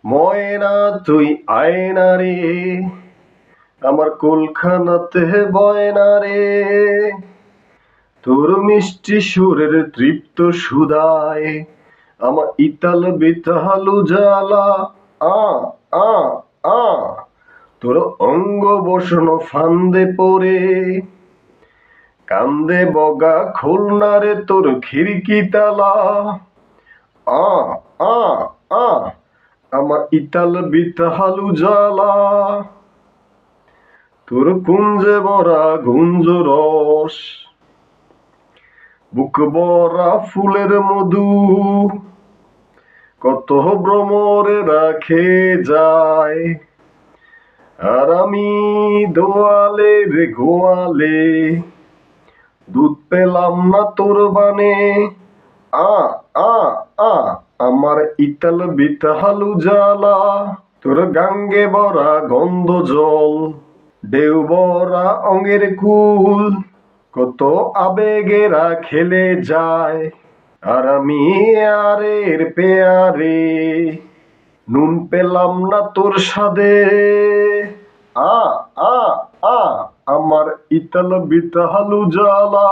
ময়না তুই আয়না রে, আমার কুলখানাতে বয়না রে, তোর মিষ্টি সুরের তৃপ্ত সুধায় আমার ইতাল বিতাল উজালা। আ আ আ তোর অঙ্গ বসন ফান্দে পড়ে কান্দে বগা খুলনা রে তোর খিড়কি তালা। আ আ আ আমার ইতাল বিতাল উজালা, তোর কুঞ্জে ভরা গুঞ্জ রস, বুক ভরা ফুলের মধু, কত ভ্রমরে রাখে যায়। আর আমি দোয়ালে রে গোয়ালে, দুধ পেলাম না তোর বানে। আ আ আ আমার ইতাল বিতাল উজালা, তোর গাঙ্গে ভরা গন্ধ জল, ঢেউ ভরা অঙ্গের কুল, কত আবেগেরা খেলে যায়। আর আমি আরের পেয়ারে, নুন পেলাম না তোর স্বাদে। আ আ আ আমার ইতাল বিতাল উজালা।